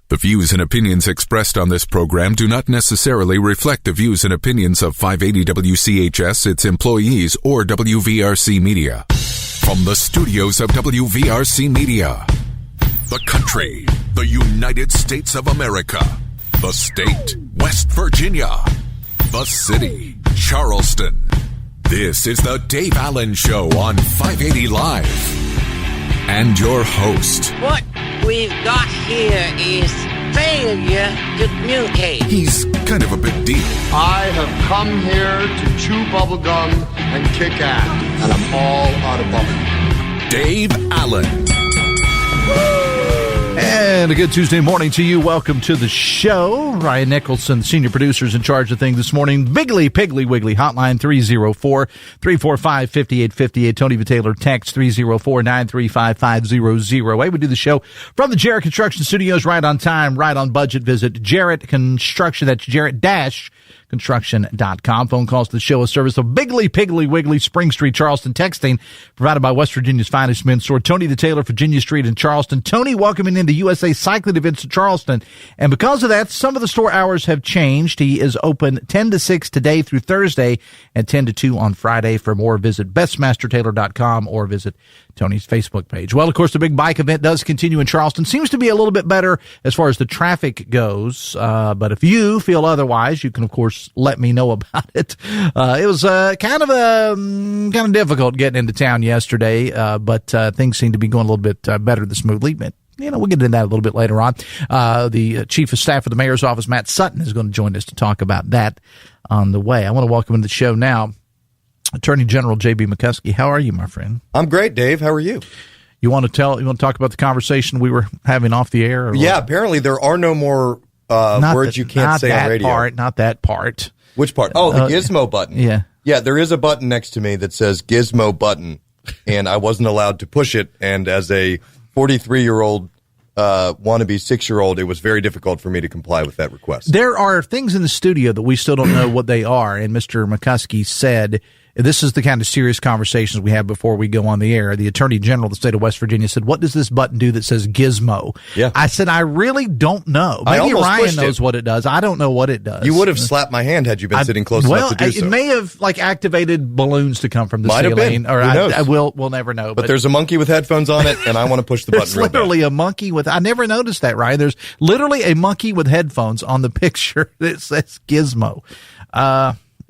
The views and opinions expressed on this program do not necessarily reflect the views and opinions of 580 WCHS, its employees, or WVRC Media. From the studios of WVRC Media, the country, the United States of America, the state, West Virginia, the city, Charleston. This is the Dave Allen Show on 580 Live. And your host. What we've got here is failure to communicate. He's kind of a big deal. I have come here to chew bubblegum and kick ass, and I'm all out of bubblegum. Dave Allen. And a good Tuesday morning to you. Welcome to the show. Ryan Nicholson, senior producer, is in charge of things this morning. Biggly, Piggly, Wiggly, hotline 304-345-5858. Tony Vitaylor, text 304-935-5008. We do the show from the Jarrett Construction Studios, right on time, right on budget. Visit Jarrett Construction. That's Jarrett-Construction.com. Phone calls to the show, a service of Biggly, Piggly, Wiggly, Spring Street, Charleston. Texting provided by West Virginia's finest men's store, Tony Vitaylor, Virginia Street in Charleston. Tony welcoming in the USA Cycling Events in Charleston. And because of that, some of the store hours have changed. He is open 10 to 6 today through Thursday and 10 to 2 on Friday. For more, visit bestmastertaylor.com or visit Tony's Facebook page. Well, of course, the big bike event does continue in Charleston. Seems to be a little bit better as far as the traffic goes. But if you feel otherwise, you can, of course, let me know about it. It was kind of difficult getting into town yesterday, but things seem to be going a little bit better this smoothly. But we'll get into that a little bit later on. The chief of staff of the mayor's office, Matt Sutton, is going to join us to talk about that on the way. I want to welcome into the show now Attorney General JB McCuskey. How are you, my friend? I'm great, Dave. How are you? You want to talk about the conversation we were having off the air? Yeah, apparently there are no more words you can't say on radio. Not that part. Which part? Oh, the gizmo button. Yeah. Yeah, there is a button next to me that says gizmo button, and I wasn't allowed to push it. And as a 43-year-old wannabe 6-year-old, it was very difficult for me to comply with that request. There are things in the studio that we still don't know what they are, and Mr. McCuskey said this is the kind of serious conversations we have before we go on the air. The Attorney General of the state of West Virginia said, what does this button do that says gizmo? Yeah. I said, I really don't know. Maybe Ryan knows what it does. I don't know what it does. You would have slapped my hand had you been sitting close enough to do so. It may have activated balloons to come from the ceiling. Have been. Or Who knows? We'll never know. But there's a monkey with headphones on it, and I want to push the button real bad. There's literally a monkey with, I never noticed that, Ryan. There's literally a monkey with headphones on the picture that says gizmo.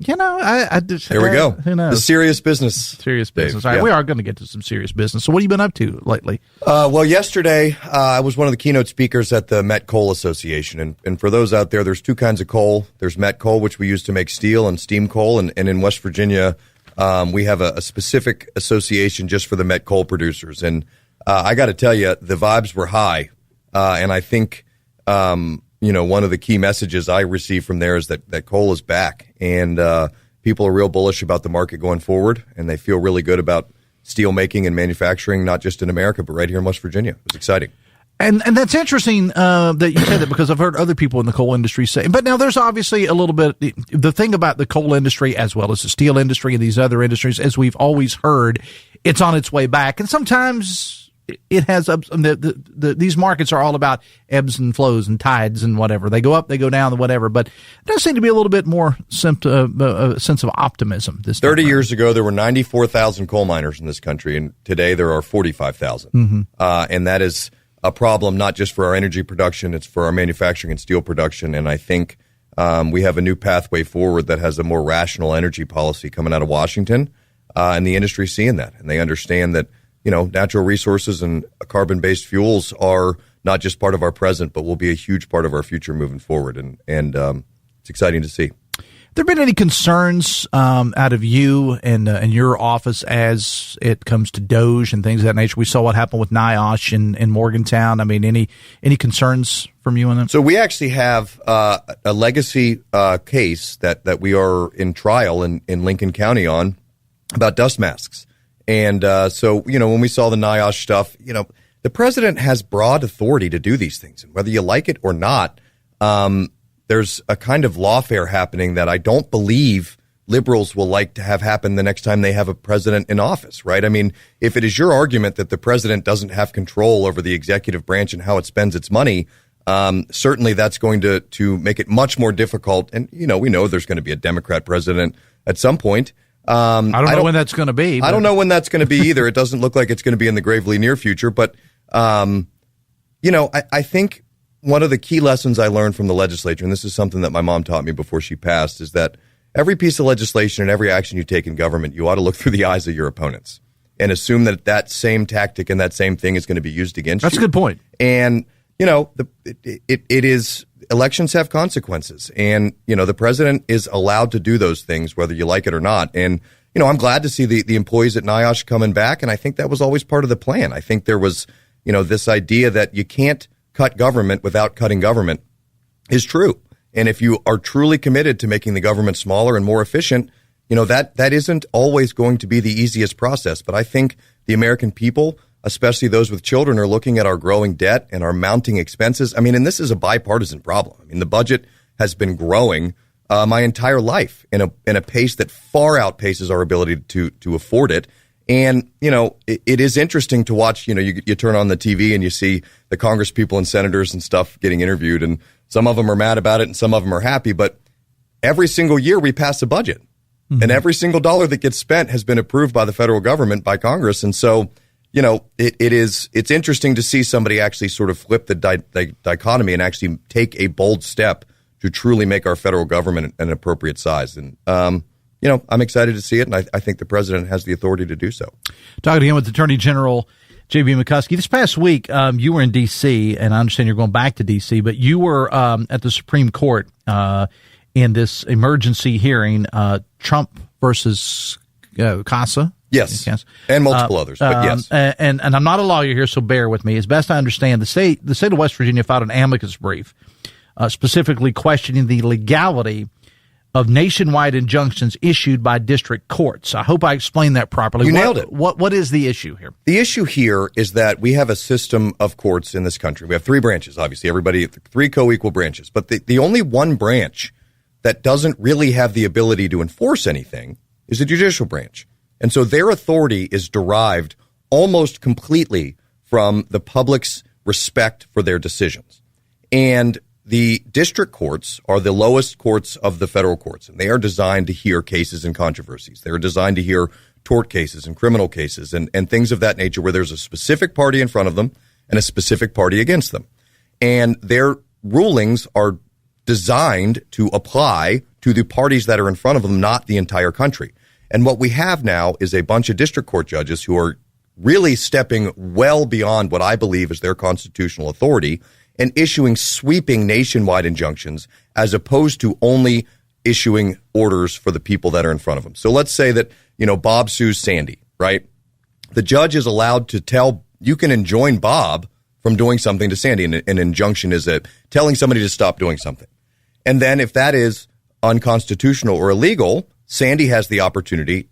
Here we go. Who knows? The serious business. Serious business. Dave, All right, yeah. we are going to get to some serious business. So what have you been up to lately? Well, yesterday I was one of the keynote speakers at the Met Coal Association. And for those out there, there's two kinds of coal. There's met coal, which we use to make steel, and steam coal. And in West Virginia, we have a specific association just for the met coal producers. And I got to tell you, the vibes were high. And I think one of the key messages I received from there is that coal is back, and people are real bullish about the market going forward, and they feel really good about steel making and manufacturing, not just in America, but right here in West Virginia. It was exciting. And that's interesting that you said that, because I've heard other people in the coal industry say, but now there's obviously a little bit, the thing about the coal industry as well as the steel industry and these other industries, as we've always heard, it's on its way back. And sometimes it has ups. These markets are all about ebbs and flows and tides and whatever. They go up, they go down, whatever. But there does seem to be a little bit more sense of optimism this time. 30 years ago, there were 94,000 coal miners in this country, and today there are 45,000. Mm-hmm. And that is a problem not just for our energy production, it's for our manufacturing and steel production. And I think we have a new pathway forward that has a more rational energy policy coming out of Washington, and the industry seeing that. And they understand that natural resources and carbon-based fuels are not just part of our present, but will be a huge part of our future moving forward. And it's exciting to see. There been any concerns out of you and your office as it comes to DOGE and things of that nature? We saw what happened with NIOSH in Morgantown. I mean, any concerns from you on that? So we actually have a legacy case that we are in trial in Lincoln County on about dust masks. And so, when we saw the NIOSH stuff, the president has broad authority to do these things. And whether you like it or not, there's a kind of lawfare happening that I don't believe liberals will like to have happen the next time they have a president in office, right? I mean, if it is your argument that the president doesn't have control over the executive branch and how it spends its money, certainly that's going to make it much more difficult. And, we know there's going to be a Democrat president at some point. I don't know when that's going to be. I don't know when that's going to be either. It doesn't look like it's going to be in the gravely near future. But, I think one of the key lessons I learned from the legislature, and this is something that my mom taught me before she passed, is that every piece of legislation and every action you take in government, you ought to look through the eyes of your opponents and assume that that same tactic and that same thing is going to be used against you. That's a good point. And, it is, elections have consequences. And, the president is allowed to do those things, whether you like it or not. And, I'm glad to see the employees at NIOSH coming back. And I think that was always part of the plan. I think there was, this idea that you can't cut government without cutting government is true. And if you are truly committed to making the government smaller and more efficient, that isn't always going to be the easiest process. But I think the American people, especially those with children, are looking at our growing debt and our mounting expenses. I mean, and this is a bipartisan problem. I mean, the budget has been growing my entire life in a pace that far outpaces our ability to afford it. And, it is interesting to watch, you turn on the TV and you see the Congress people and senators and stuff getting interviewed, and some of them are mad about it and some of them are happy. But every single year we pass a budget, and every single dollar that gets spent has been approved by the federal government, by Congress. And so, it's interesting to see somebody actually sort of flip the dichotomy and actually take a bold step to truly make our federal government an appropriate size. And, I'm excited to see it, and I think the president has the authority to do so. Talking again with Attorney General JB McCuskey. This past week, you were in D.C., and I understand you're going back to D.C., but you were at the Supreme Court in this emergency hearing, Trump versus CASA. Yes, and multiple others, but yes. And I'm not a lawyer here, so bear with me. As best I understand, the state of West Virginia filed an amicus brief specifically questioning the legality of nationwide injunctions issued by district courts. I hope I explained that properly. You nailed it. What is the issue here? The issue here is that we have a system of courts in this country. We have three branches, obviously, three co-equal branches. But the only one branch that doesn't really have the ability to enforce anything is the judicial branch. And so their authority is derived almost completely from the public's respect for their decisions. And the district courts are the lowest courts of the federal courts, and they are designed to hear cases and controversies. They're designed to hear tort cases and criminal cases and things of that nature where there's a specific party in front of them and a specific party against them. And their rulings are designed to apply to the parties that are in front of them, not the entire country. And what we have now is a bunch of district court judges who are really stepping well beyond what I believe is their constitutional authority and issuing sweeping nationwide injunctions as opposed to only issuing orders for the people that are in front of them. So let's say that, Bob sues Sandy, right? The judge is allowed to tell, you can enjoin Bob from doing something to Sandy. And an injunction is telling somebody to stop doing something. And then if that is unconstitutional or illegal, Sandy has the opportunity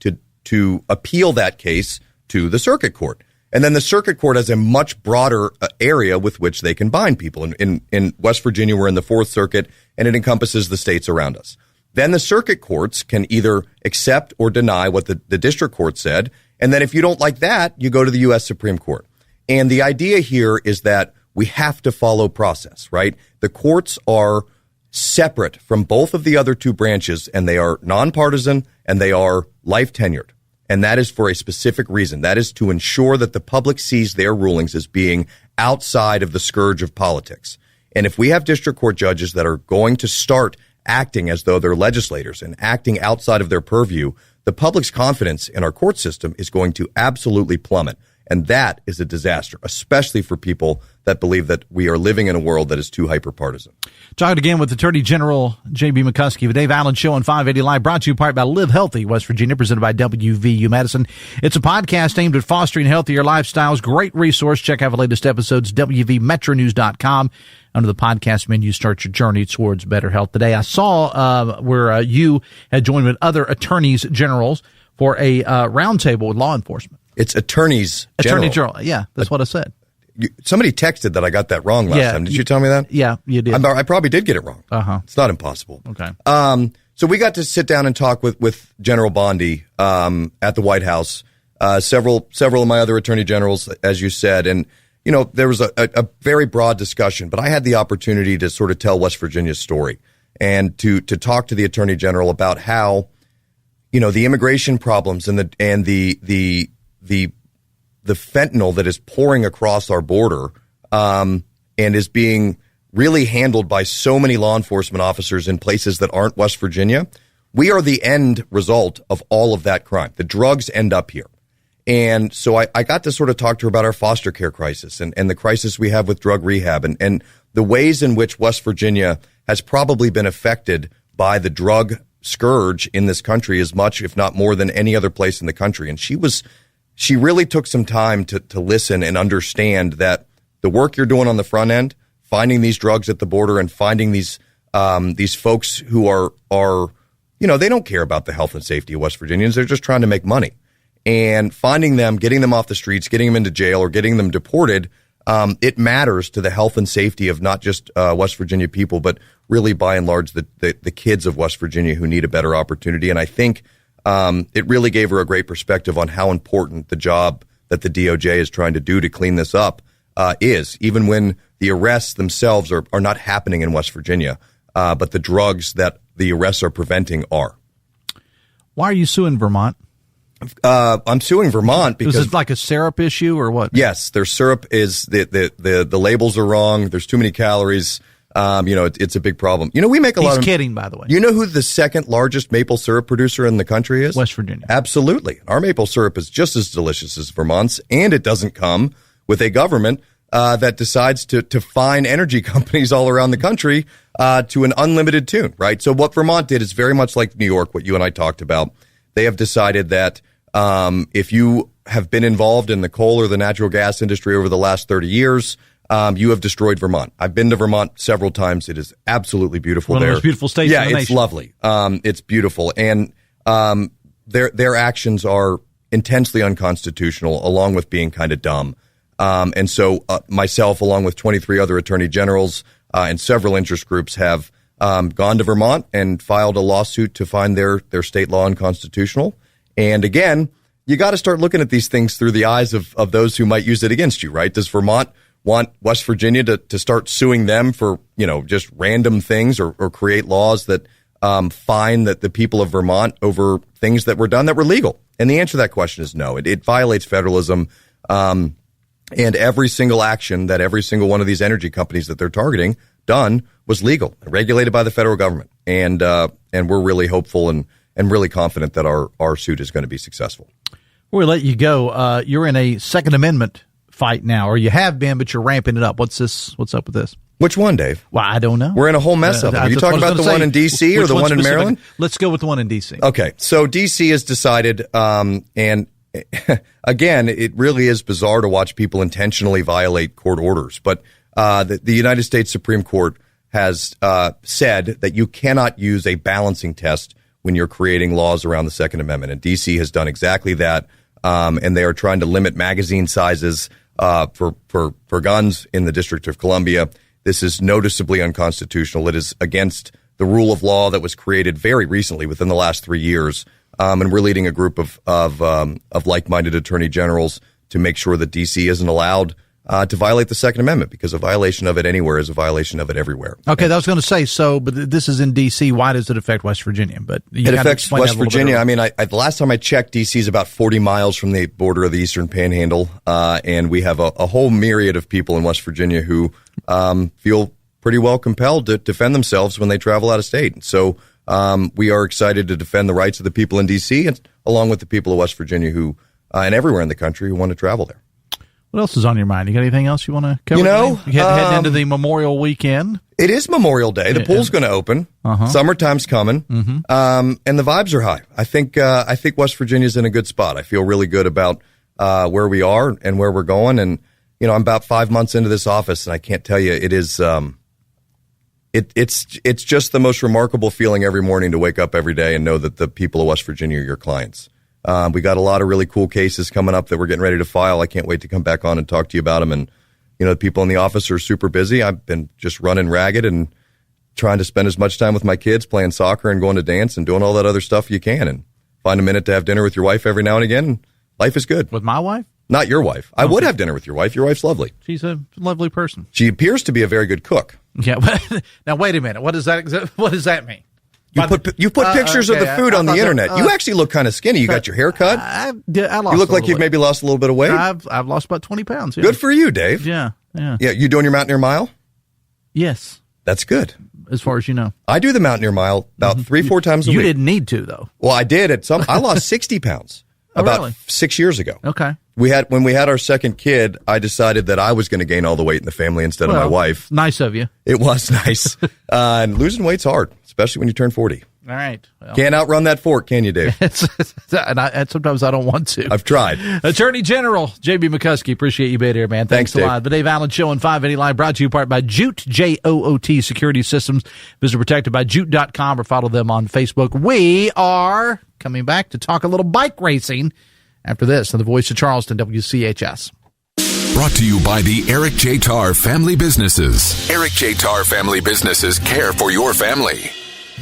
to appeal that case to the circuit court. And then the circuit court has a much broader area with which they can bind people. In West Virginia, we're in the Fourth Circuit, and it encompasses the states around us. Then the circuit courts can either accept or deny what the district court said. And then if you don't like that, you go to the U.S. Supreme Court. And the idea here is that we have to follow process, right? The courts are separate from both of the other two branches, and they are nonpartisan, and they are life tenured. And that is for a specific reason. That is to ensure that the public sees their rulings as being outside of the scourge of politics. And if we have district court judges that are going to start acting as though they're legislators and acting outside of their purview, the public's confidence in our court system is going to absolutely plummet. And that is a disaster, especially for people that believe that we are living in a world that is too hyper-partisan. Talking again with Attorney General JB McCuskey, the Dave Allen Show on 580 Live, brought to you in part by Live Healthy, West Virginia, presented by WVU Medicine. It's a podcast aimed at fostering healthier lifestyles. Great resource. Check out the latest episodes, WVMetronews.com. Under the podcast menu, start your journey towards better health. Today, I saw where you had joined with other attorneys generals for a roundtable with law enforcement. It's attorneys general. Attorney general. Yeah, that's what I said. Somebody texted that I got that wrong last time. Did you tell me that? Yeah, you did. I probably did get it wrong. Uh-huh. It's not impossible. Okay. So we got to sit down and talk with General Bondi at the White House. Several of my other attorney generals, as you said, and there was a very broad discussion, but I had the opportunity to sort of tell West Virginia's story and to talk to the Attorney General about how, the immigration problems and the fentanyl that is pouring across our border and is being really handled by so many law enforcement officers in places that aren't West Virginia. We are the end result of all of that crime. The drugs end up here. And so I got to sort of talk to her about our foster care crisis and the crisis we have with drug rehab and the ways in which West Virginia has probably been affected by the drug scourge in this country as much, if not more, than any other place in the country. And she really took some time to listen and understand that the work you're doing on the front end, finding these drugs at the border and finding these folks who are they don't care about the health and safety of West Virginians. They're just trying to make money. And finding them, getting them off the streets, getting them into jail or getting them deported, it matters to the health and safety of not just West Virginia people, but really by and large the kids of West Virginia who need a better opportunity. And I think it really gave her a great perspective on how important the job that the DOJ is trying to do to clean this up is, even when the arrests themselves are not happening in West Virginia, but the drugs that the arrests are preventing are. Why are you suing Vermont? I'm suing Vermont because is it like a syrup issue or what? Yes, their syrup is the labels are wrong. There's too many calories. It's a big problem. We make a lot of. He's kidding, by the way. You know who the second largest maple syrup producer in the country is? West Virginia. Absolutely. Our maple syrup is just as delicious as Vermont's, and it doesn't come with a government that decides to fine energy companies all around the country to an unlimited tune, right? So what Vermont did is very much like New York, what you and I talked about. They have decided that if you have been involved in the coal or the natural gas industry over the last 30 years, you have destroyed Vermont. I've been to Vermont several times. It is absolutely beautiful there. One of the most beautiful states in the nation. Yeah, it's lovely. It's beautiful. And their actions are intensely unconstitutional, along with being kind of dumb. And so myself, along with 23 other attorney generals and several interest groups, have gone to Vermont and filed a lawsuit to find their state law unconstitutional. And again, you got to start looking at these things through the eyes of those who might use it against you, right? Does Vermont want West Virginia to start suing them for, just random things or create laws that fine the people of Vermont over things that were done that were legal? And the answer to that question is no. It violates federalism. And every single action that every single one of these energy companies that they're targeting done was legal, regulated by the federal government. And we're really hopeful and really confident that our suit is going to be successful. Before we let you go, you're in a Second Amendment fight now, or you have been, but you're ramping it up. What's up with this? Which one, Dave? Well, I don't know. We're in a whole mess of them. Are you talking about the one in D.C. or the one in Maryland? Let's go with the one in D.C. Okay, so D.C. has decided, and again, it really is bizarre to watch people intentionally violate court orders, but the United States Supreme Court has said that you cannot use a balancing test when you're creating laws around the Second Amendment. And D.C. has done exactly that, and they are trying to limit magazine sizes for guns in the District of Columbia. This is noticeably unconstitutional. It is against the rule of law that was created very recently, within the last 3 years. And we're leading a group of like-minded attorney generals to make sure that D.C. isn't allowed to violate the Second Amendment, because a violation of it anywhere is a violation of it everywhere. Okay, that was going to say, but this is in D.C. Why does it affect West Virginia? But it affects West Virginia. I mean, the last time I checked, D.C. is about 40 miles from the border of the Eastern Panhandle, and we have a whole myriad of people in West Virginia who feel pretty well compelled to defend themselves when they travel out of state. So we are excited to defend the rights of the people in D.C., along with the people of West Virginia who and everywhere in the country who want to travel there. What else is on your mind? You got anything else you want to cover? Heading into the Memorial Weekend. It is Memorial Day. The pool's going to open. Summertime's coming, and the vibes are high. I think West Virginia's in a good spot. I feel really good about where we are and where we're going. And I'm about 5 months into this office, and I can't tell you, it is. It's just the most remarkable feeling every morning to wake up every day and know that the people of West Virginia are your clients. We got a lot of really cool cases coming up that we're getting ready to file. I can't wait to come back on and talk to you about them. And, the people in the office are super busy. I've been just running ragged and trying to spend as much time with my kids, playing soccer and going to dance and doing all that other stuff you can, and find a minute to have dinner with your wife every now and again. Life is good. With my wife? Not your wife. I would have dinner with your wife. Your wife's lovely. She's a lovely person. She appears to be a very good cook. Yeah. Now, wait a minute. What does that mean? You put pictures of the food on the internet. You actually look kind of skinny. You got your hair cut. I lost you look like you've maybe lost a little bit of weight. I've lost about 20 pounds. Yeah. Good for you, Dave. Yeah. You doing your Mountaineer Mile? Yes. That's good. As far as you know. I do the Mountaineer Mile about 3-4 times a week. You didn't need to, though. Well, I did I lost 60 pounds about 6 years ago. Okay. When we had our second kid, I decided that I was going to gain all the weight in the family instead of my wife. Nice of you. It was nice. And losing weight's hard, especially when you turn 40. All right. Well. Can't outrun that fork, can you, Dave? and sometimes I don't want to. I've tried. Attorney General JB McCuskey, appreciate you being here, man. Thanks a lot. The Dave Allen Show on 580 Live, brought to you in part by Jute, J-O-O-T Security Systems. Visit protectedbyjute.com or follow them on Facebook. We are coming back to talk a little bike racing after this on the Voice of Charleston, WCHS. Brought to you by the Eric J. Tarr Family Businesses. Eric J. Tarr Family Businesses care for your family.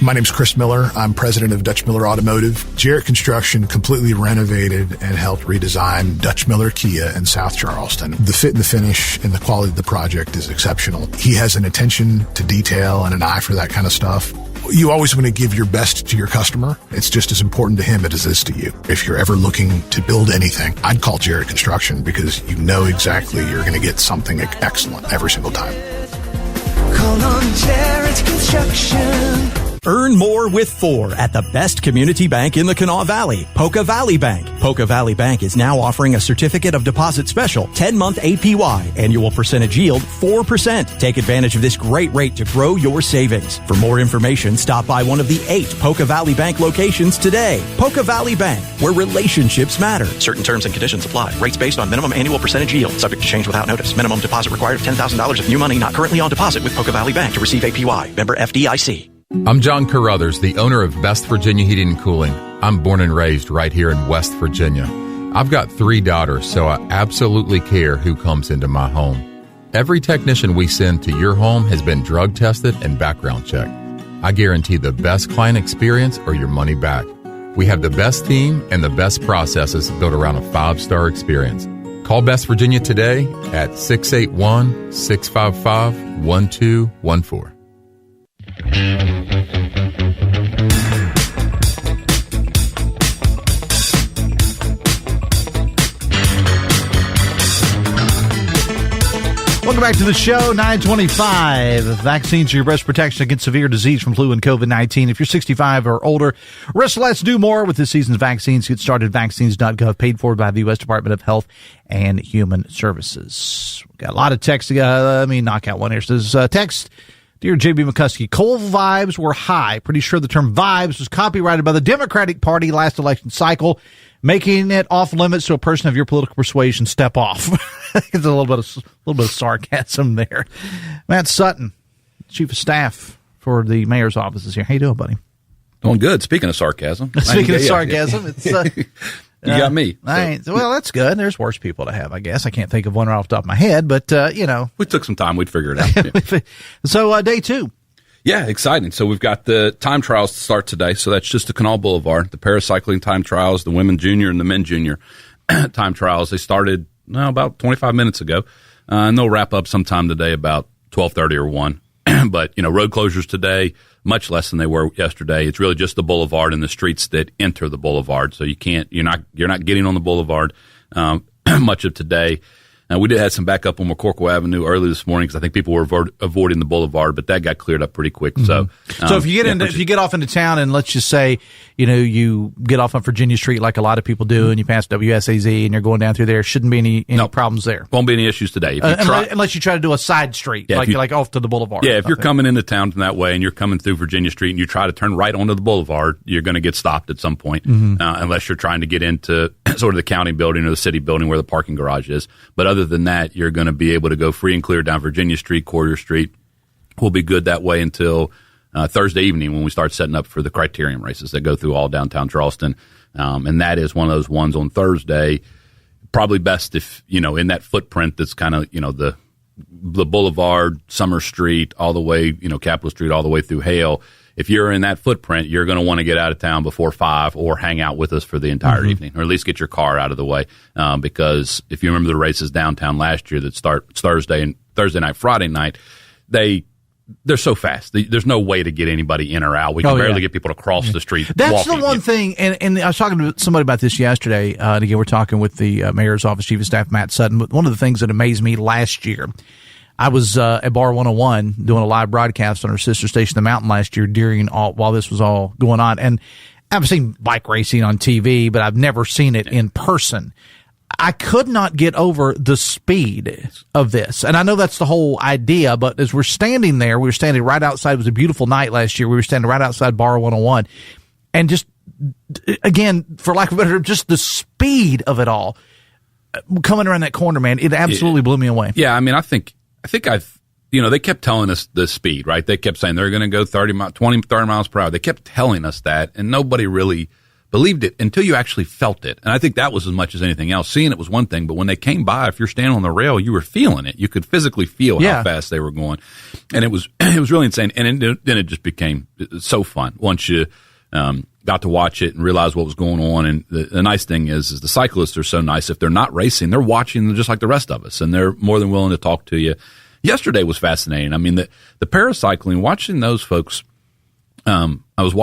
My name's Chris Miller. I'm president of Dutch Miller Automotive. Jarrett Construction completely renovated and helped redesign Dutch Miller Kia in South Charleston. The fit and the finish and the quality of the project is exceptional. He has an attention to detail and an eye for that kind of stuff. You always want to give your best to your customer. It's just as important to him as it is to you. If you're ever looking to build anything, I'd call Jarrett Construction because you know exactly you're going to get something excellent every single time. Call on Jarrett Construction. Earn more with 4 at the best community bank in the Kanawha Valley, Poca Valley Bank. Poca Valley Bank is now offering a certificate of deposit special, 10-month APY, annual percentage yield 4%. Take advantage of this great rate to grow your savings. For more information, stop by one of the 8 Poca Valley Bank locations today. Poca Valley Bank, where relationships matter. Certain terms and conditions apply. Rates based on minimum annual percentage yield, subject to change without notice. Minimum deposit required of $10,000 of new money not currently on deposit with Poca Valley Bank to receive APY. Member FDIC. I'm John Carruthers, the owner of Best Virginia Heating and Cooling. I'm born and raised right here in West Virginia. I've got 3 daughters, so I absolutely care who comes into my home. Every technician we send to your home has been drug tested and background checked. I guarantee the best client experience or your money back. We have the best team and the best processes built around a 5-star experience. Call Best Virginia today at 681-655-1214. Welcome back to the show, 925. Vaccines are your best protection against severe disease from flu and COVID-19. If you're 65 or older, risk less, do more with this season's vaccines. Get started at vaccines.gov, paid for by the U.S. Department of Health and Human Services. We've got a lot of text. Let me knock out one here. It says, text, Dear JB McCuskey, coal vibes were high. Pretty sure the term vibes was copyrighted by the Democratic Party last election cycle, making it off limits to a person of your political persuasion. Step off. It's a little bit of sarcasm there. Matt Sutton, Chief of Staff for the Mayor's office is here. How you doing, buddy? Doing good. Speaking of sarcasm. Speaking of sarcasm, it's you got me. Well, that's good. There's worse people to have, I guess. I can't think of one right off the top of my head, but we took some time. We'd figure it out. Yeah. So day 2. Yeah, exciting. So we've got the time trials to start today. So that's just the Canal Boulevard, the paracycling time trials, the women junior and the men junior time trials. They started about 25 minutes ago, and they'll wrap up sometime today about 12:30 or 1. But, road closures today, much less than they were yesterday. It's really just the boulevard and the streets that enter the boulevard. So you're not getting on the boulevard much of today. We did have some backup on McCorkle Avenue early this morning because I think people were avoiding the boulevard, but that got cleared up pretty quick. Mm-hmm. So if you get off into town and let's just say, you get off on Virginia Street like a lot of people do, and you pass WSAZ and you're going down through there, shouldn't be any problems there. Won't be any issues today. Unless you try to do a side street, like off to the boulevard. Yeah, if you're coming into town from that way and you're coming through Virginia Street and you try to turn right onto the boulevard, you're going to get stopped at some point, unless you're trying to get into sort of the county building or the city building where the parking garage is. But other than that, you're going to be able to go free and clear down Virginia Street, Courier Street. We'll be good that way until Thursday evening when we start setting up for the criterium races that go through all downtown Charleston. And that is one of those ones on Thursday. Probably best if, in that footprint that's kind of, the the Boulevard, Summer Street, all the way, Capitol Street, all the way through Hale. If you're in that footprint, you're going to want to get out of town before 5 or hang out with us for the entire evening, or at least get your car out of the way. Because if you remember the races downtown last year that start Thursday night, Friday night, they're so fast. There's no way to get anybody in or out. We can barely get people to cross the street. That's walking. the one thing, and I was talking to somebody about this yesterday, and again, we're talking with the Mayor's Office Chief of Staff, Matt Sutton. But one of the things that amazed me last year, I was at Bar 101 doing a live broadcast on our sister station, The Mountain, last year while this was all going on. And I've seen bike racing on TV, but I've never seen it in person. I could not get over the speed of this. And I know that's the whole idea, but as we're standing there, we were standing right outside. It was a beautiful night last year. We were standing right outside Bar 101. And just, again, for lack of a better term, just the speed of it all coming around that corner, man, it absolutely blew me away. Yeah, I mean, I think they kept telling us the speed, right? They kept saying they're going to go 30 miles per hour. They kept telling us that, and nobody really believed it until you actually felt it. And I think that was as much as anything else. Seeing it was one thing, but when they came by, if you're standing on the rail, you were feeling it. You could physically feel how fast they were going. And it was really insane. And then it just became so fun once you got to watch it and realize what was going on. And the nice thing is the cyclists are so nice. If they're not racing, they're watching just like the rest of us, and they're more than willing to talk to you. Yesterday was fascinating. I mean, the paracycling, watching those folks, I was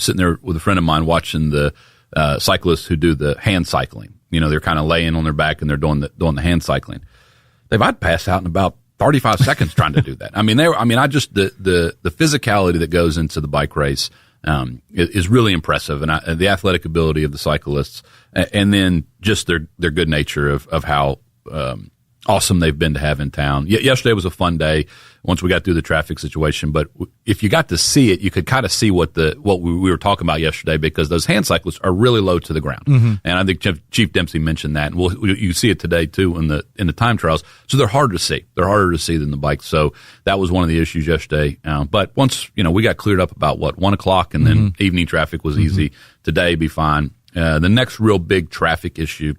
sitting there with a friend of mine watching the cyclists who do the hand cycling. They're kind of laying on their back and they're doing the hand cycling. I'd pass out in about 35 seconds trying to do that. The physicality that goes into the bike race is really impressive, and the athletic ability of the cyclists, and then just their good nature of how awesome they've been to have in town. Yesterday was a fun day once we got through the traffic situation, but if you got to see it, you could kind of see what we were talking about yesterday, because those hand cyclists are really low to the ground. And I think Chief Dempsey mentioned that, and you see it today too in the time trials. So they're harder to see. They're harder to see than the bikes. So that was one of the issues yesterday. But once, we got cleared up about 1 o'clock, and then evening traffic was easy. Today be fine. The next real big traffic issue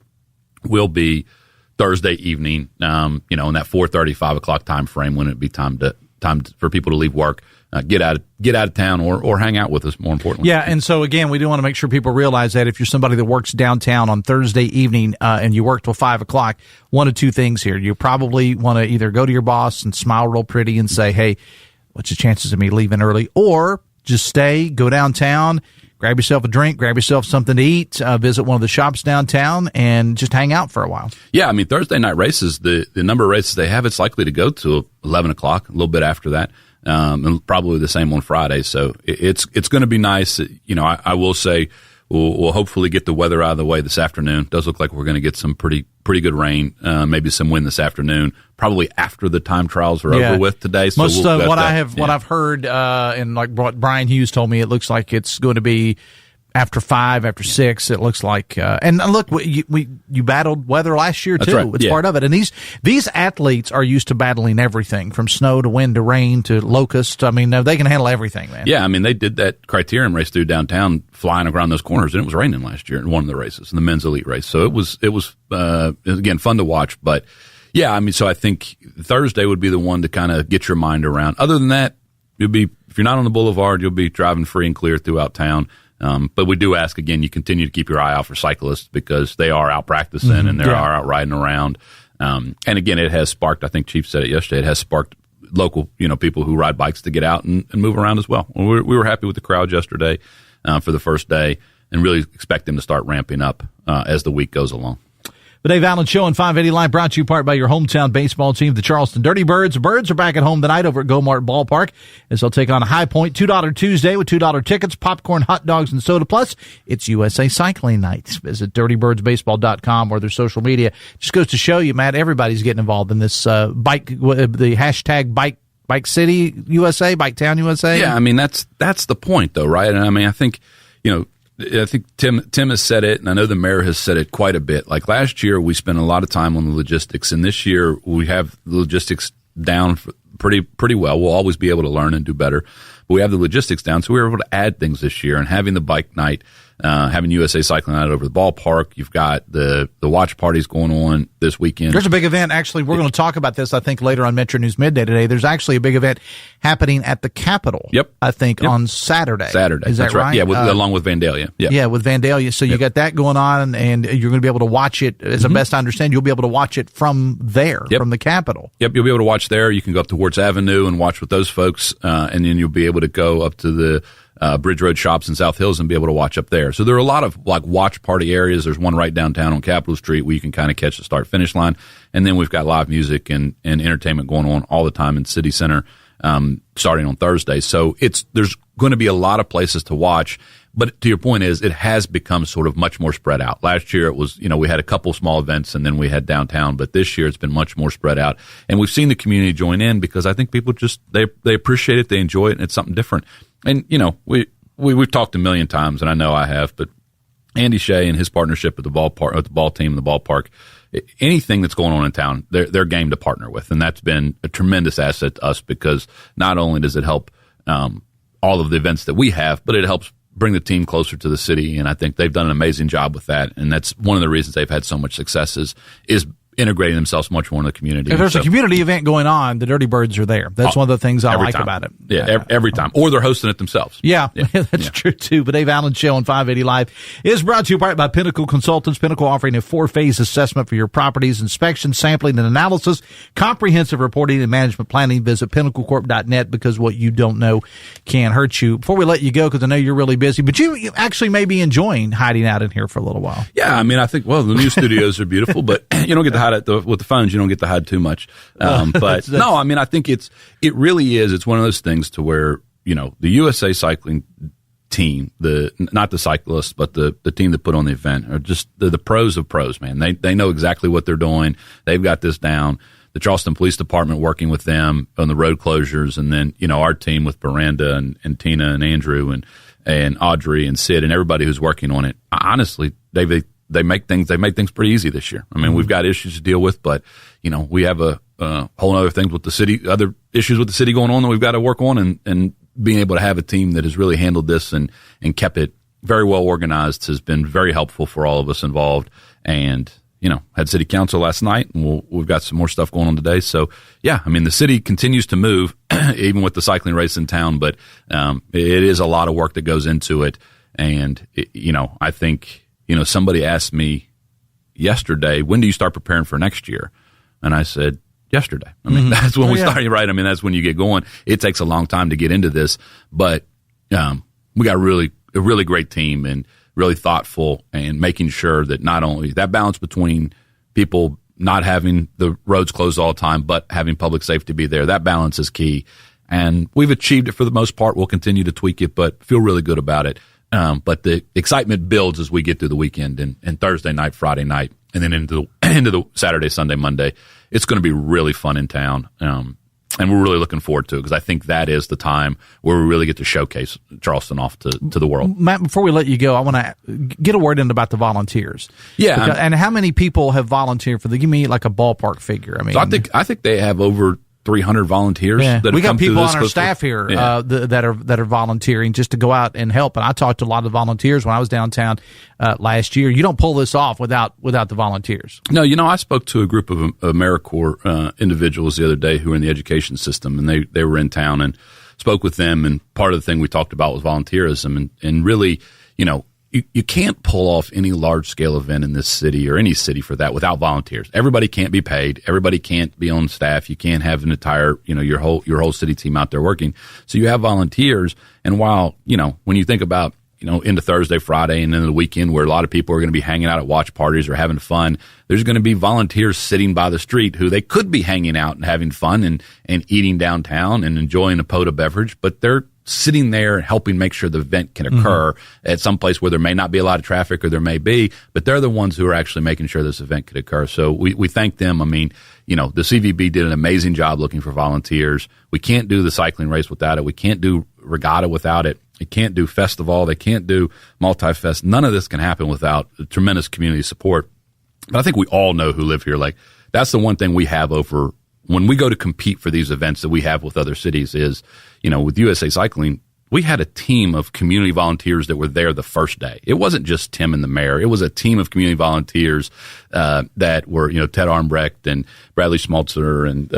will be Thursday evening, in that 4:30, 5 o'clock time frame, when it'd be time for people to leave work, get out of town, or hang out with us, more importantly. Yeah, and so again, we do want to make sure people realize that if you're somebody that works downtown on Thursday evening and you work till 5 o'clock, one of two things here. You probably want to either go to your boss and smile real pretty and say, hey, what's the chances of me leaving early? Or just stay, go downtown, grab yourself a drink, grab yourself something to eat, visit one of the shops downtown, and just hang out for a while. Yeah, I mean, Thursday night races, the number of races they have, it's likely to go to 11 o'clock, a little bit after that, and probably the same on Friday. So it's going to be nice. I will say we'll hopefully get the weather out of the way this afternoon. It does look like we're going to get some pretty good rain, maybe some wind this afternoon, probably after the time trials are over with today. So most of what I've heard, and like what Brian Hughes told me, it looks like it's going to be after 5, after 6. It looks like, and look, you battled weather last year too. That's right. It's part of it. And these athletes are used to battling everything from snow to wind to rain to locust. I mean, they can handle everything, man. Yeah, I mean, they did that criterium race through downtown, flying around those corners, and it was raining last year in one of the races, in the men's elite race. So it was again fun to watch. But yeah, I mean, so I think Thursday would be the one to kind of get your mind around. Other than that, if you're not on the boulevard, you'll be driving free and clear throughout town. But we do ask, again, you continue to keep your eye out for cyclists, because they are out practicing and they are out riding around. And again, it has sparked, I think Chief said it yesterday, it has sparked local, people who ride bikes to get out and move around as well. We were happy with the crowd yesterday for the first day, and really expect them to start ramping up as the week goes along. The Dave Allen Show on 580 Live, brought to you part by your hometown baseball team, the Charleston Dirty Birds. The Birds are back at home tonight over at Go-Mart Ballpark as they'll take on a High Point $2 Tuesday with $2 tickets, popcorn, hot dogs, and soda. Plus, it's USA Cycling Night. Visit dirtybirdsbaseball.com or their social media. Just goes to show you, Matt, everybody's getting involved in this the hashtag Bike City USA, Bike Town USA. Yeah, I mean, that's the point, though, right? And I mean, I think, I think Tim has said it, and I know the mayor has said it quite a bit. Like last year, we spent a lot of time on the logistics, and this year we have the logistics down pretty well. We'll always be able to learn and do better, but we have the logistics down, so we were able to add things this year. And having the bike night having USA Cycling out over the ballpark. You've got the watch parties going on this weekend. There's a big event. Actually, we're going to talk about this, I think, later on Metro News Midday today. There's actually a big event happening at the Capitol. Yep. I think on Saturday. Is that right? Yeah, along with Vandalia. Yep. Yeah, with Vandalia. So you got that going on, and you're going to be able to watch it. As the best I understand, you'll be able to watch it from there, from the Capitol. Yep, you'll be able to watch there. You can go up to Wirtz Avenue and watch with those folks, and then you'll be able to go up to the Bridge Road shops in South Hills and be able to watch up there. So there are a lot of like watch party areas. There's one right downtown on Capitol Street where you can kind of catch the start finish line. And then we've got live music and entertainment going on all the time in City Center, starting on Thursday. So there's going to be a lot of places to watch. But to your point is, it has become sort of much more spread out. Last year it was, we had a couple small events and then we had downtown, but this year it's been much more spread out. And we've seen the community join in because I think people just, they appreciate it, they enjoy it, and it's something different. And, we've talked a million times, and I know I have, but Andy Shea and his partnership with the ballpark, with the ball team, the ballpark, anything that's going on in town, they're game to partner with. And that's been a tremendous asset to us because not only does it help, all of the events that we have, but it helps bring the team closer to the city, and I think they've done an amazing job with that, and that's one of the reasons they've had so much success is integrating themselves much more in the community. If there's a community event going on, the Dirty Birds are there. That's one of the things I like about it. Yeah, every time. Or they're hosting it themselves. Yeah, that's true too. But Dave Allen Show on 580 Live is brought to you by Pinnacle Consultants. Pinnacle offering a 4-phase assessment for your properties: inspection, sampling, and analysis, comprehensive reporting and management planning. Visit pinnaclecorp.net because what you don't know can hurt you. Before we let you go, because I know you're really busy, but you actually may be enjoying hiding out in here for a little while. Yeah, I think, the new studios are beautiful, but you don't get to hide with the phones. You don't get to hide too much. But no, I think it really is. It's one of those things to where, the USA Cycling team, not the cyclists, but the team that put on the event are just the pros of pros, man. They know exactly what they're doing. They've got this down. The Charleston Police Department working with them on the road closures, and then, our team with Miranda and Tina and Andrew and Audrey and Sid and everybody who's working on it. Honestly, they make things pretty easy this year. We've got issues to deal with, but we have a whole other things with the city, other issues with the city going on that we've got to work on, and being able to have a team that has really handled this and kept it very well organized has been very helpful for all of us involved. And had city council last night, and we've got some more stuff going on today. So yeah, the city continues to move even with the cycling race in town, but it is a lot of work that goes into it. And I think. Somebody asked me yesterday, when do you start preparing for next year? And I said, yesterday. That's when we started, right? That's when you get going. It takes a long time to get into this, but we got a really great team and really thoughtful, and making sure that not only that balance between people not having the roads closed all the time, but having public safety be there, that balance is key. And we've achieved it for the most part. We'll continue to tweak it, but feel really good about it. But the excitement builds as we get through the weekend and Thursday night, Friday night, and then into the Saturday, Sunday, Monday. It's going to be really fun in town. And we're really looking forward to it because I think that is the time where we really get to showcase Charleston off to the world. Matt, before we let you go, I want to get a word in about the volunteers. Yeah. And how many people have volunteered for give me like a ballpark figure. So I think they have over 300 volunteers. Yeah. That we have got people on our staff staff here that are volunteering just to go out and help. And I talked to a lot of volunteers when I was downtown last year. You don't pull this off without the volunteers. No, I spoke to a group of AmeriCorps individuals the other day who are in the education system, and they were in town and spoke with them. And part of the thing we talked about was volunteerism, and really, you can't pull off any large-scale event in this city or any city for that without volunteers. Everybody can't be paid. Everybody can't be on staff. You can't have an entire, your whole city team out there working. So you have volunteers. And while, when you think about, into Thursday, Friday, and then the weekend where a lot of people are going to be hanging out at watch parties or having fun, there's going to be volunteers sitting by the street who they could be hanging out and having fun and eating downtown and enjoying a POTA beverage, but they're sitting there helping make sure the event can occur at some place where there may not be a lot of traffic or there may be, but they're the ones who are actually making sure this event could occur. So we thank them. The CVB did an amazing job looking for volunteers. We can't do the cycling race without it. We can't do regatta without it. They can't do festival. They can't do multi-fest. None of this can happen without tremendous community support. But I think we all know who live here. That's the one thing we have over when we go to compete for these events that we have with other cities is, with USA Cycling, we had a team of community volunteers that were there the first day. It wasn't just Tim and the mayor. It was a team of community volunteers that were, Ted Armbrecht and Bradley Schmaltzer and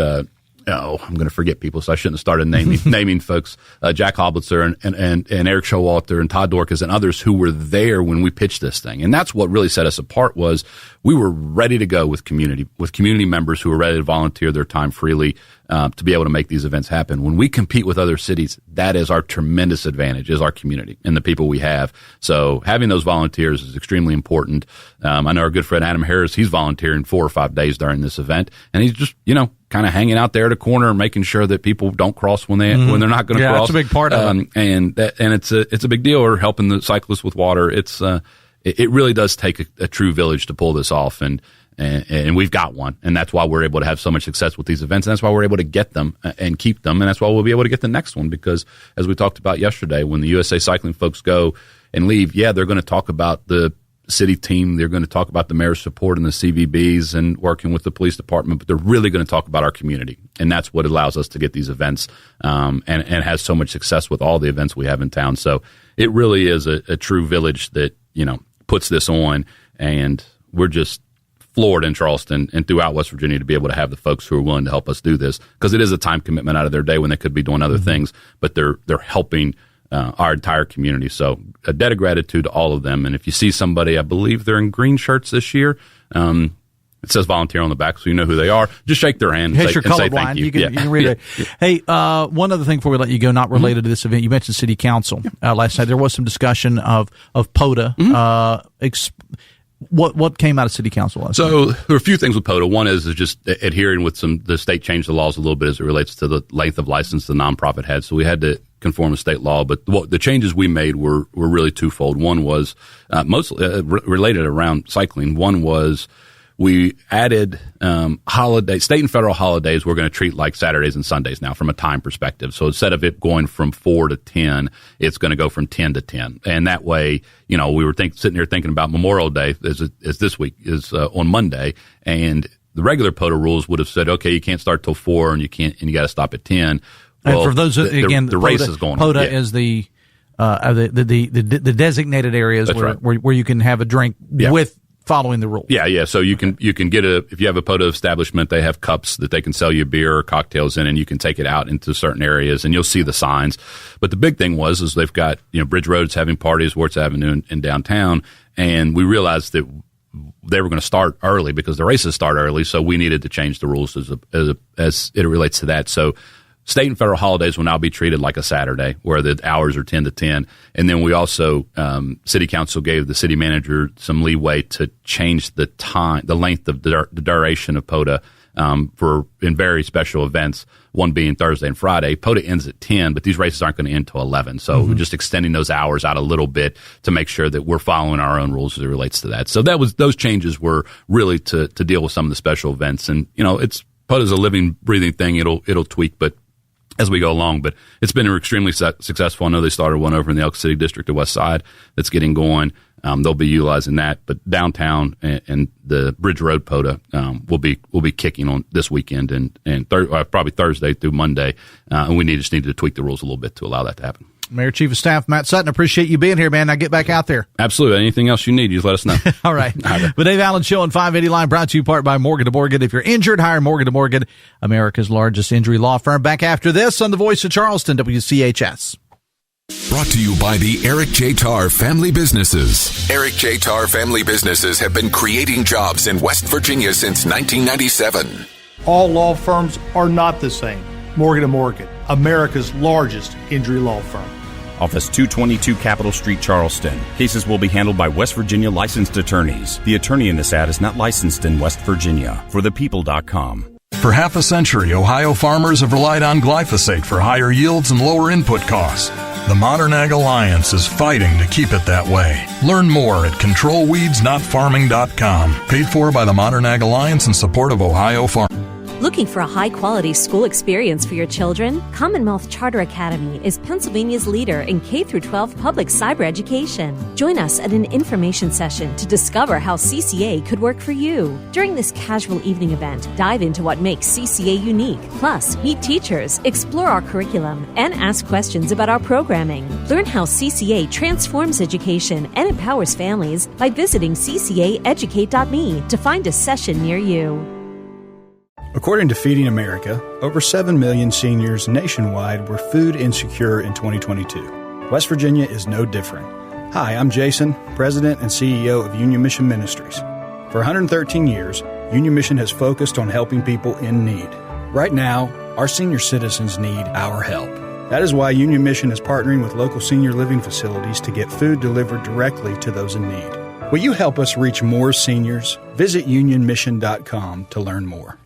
I'm going to forget people, so I shouldn't have started naming folks. Jack Hoblitzer and Eric Showalter and Todd Dorcas and others who were there when we pitched this thing. And that's what really set us apart was we were ready to go with community members who were ready to volunteer their time freely to be able to make these events happen. When we compete with other cities, that is our tremendous advantage, is our community and the people we have. So having those volunteers is extremely important. I know our good friend Adam Harris, he's volunteering 4 or 5 days during this event, and he's just, kind of hanging out there at a corner and making sure that people don't cross when they're not going to cross. That's a big part of it. And it's a big deal. Or helping the cyclists with water. It really does take a true village to pull this off, and we've got one, and that's why we're able to have so much success with these events, and that's why we're able to get them and keep them, and that's why we'll be able to get the next one, because as we talked about yesterday, when the USA Cycling folks go and leave, they're going to talk about the city team, they're going to talk about the mayor's support and the CVBs and working with the police department, but they're really going to talk about our community, and that's what allows us to get these events and has so much success with all the events we have in town. So it really is a true village that puts this on, and we're just floored in Charleston and throughout West Virginia to be able to have the folks who are willing to help us do this, because it is a time commitment out of their day when they could be doing other things, but they're helping our entire community. So a debt of gratitude to all of them. And if you see somebody, I believe they're in green shirts this year, it says volunteer on the back, so you know who they are. Just shake their hand and say thank you. You can read it. Hey, one other thing before we let you go, not related to this event, you mentioned City Council last night. There was some discussion of POTA. What came out of City Council last night? So there were a few things with POTA. One is just adhering with the state changed the laws a little bit as it relates to the length of license the nonprofit had. So we had to conform to state law. But the changes we made were really twofold. One was mostly related around cycling. One was we added state and federal holidays we're going to treat like Saturdays and Sundays now from a time perspective. So instead of it going from 4 to 10, it's going to go from 10 to 10. And that way, we were sitting here thinking about Memorial Day as this week is on Monday, and the regular POTA rules would have said, okay, you can't start till 4 and you got to stop at 10. Well, and for those again, the race is going POTA on. is the designated areas where you can have a drink with following the rules. Yeah. So you can get if you have a POTA establishment, they have cups that they can sell you beer or cocktails in, and you can take it out into certain areas, and you'll see the signs. But the big thing is they've got Bridge Road's having parties, Wirtz Avenue in downtown, and we realized that they were going to start early because the races start early, so we needed to change the rules as it relates to that. So state and federal holidays will now be treated like a Saturday, where the hours are 10 to 10. And then we also, City Council gave the city manager some leeway to change the length of the duration of POTA in very special events, one being Thursday and Friday. POTA ends at 10, but these races aren't going to end till 11. So we're just extending those hours out a little bit to make sure that we're following our own rules as it relates to that. So those changes were really to deal with some of the special events. And, POTA's a living, breathing thing. It'll tweak, but as we go along, but it's been extremely successful. I know they started one over in the Elk City district, the West Side, that's getting going. They'll be utilizing that, but downtown and the Bridge Road POTA will be kicking on this weekend and probably Thursday through Monday, and we just need to tweak the rules a little bit to allow that to happen. Mayor Chief of Staff Matt Sutton, appreciate you being here, man. Now get back out there. Absolutely. Anything else you need, just let us know. All right. The Dave Allen Show on 580 Line, brought to you part by Morgan & Morgan. If you're injured, hire Morgan & Morgan, America's largest injury law firm. Back after this on the Voice of Charleston, WCHS. Brought to you by the Eric J. Tarr Family Businesses. Eric J. Tarr Family Businesses have been creating jobs in West Virginia since 1997. All law firms are not the same. Morgan & Morgan, America's largest injury law firm. Office 222 Capitol Street, Charleston. Cases will be handled by West Virginia licensed attorneys. The attorney in this ad is not licensed in West Virginia. ForThePeople.com. For half a century, Ohio farmers have relied on glyphosate for higher yields and lower input costs. The Modern Ag Alliance is fighting to keep it that way. Learn more at controlweedsnotfarming.com. Paid for by the Modern Ag Alliance in support of Ohio farmers. Looking for a high-quality school experience for your children? Commonwealth Charter Academy is Pennsylvania's leader in K-12 public cyber education. Join us at an information session to discover how CCA could work for you. During this casual evening event, dive into what makes CCA unique. Plus, meet teachers, explore our curriculum, and ask questions about our programming. Learn how CCA transforms education and empowers families by visiting ccaeducate.me to find a session near you. According to Feeding America, over 7 million seniors nationwide were food insecure in 2022. West Virginia is no different. Hi, I'm Jason, President and CEO of Union Mission Ministries. For 113 years, Union Mission has focused on helping people in need. Right now, our senior citizens need our help. That is why Union Mission is partnering with local senior living facilities to get food delivered directly to those in need. Will you help us reach more seniors? Visit unionmission.com to learn more.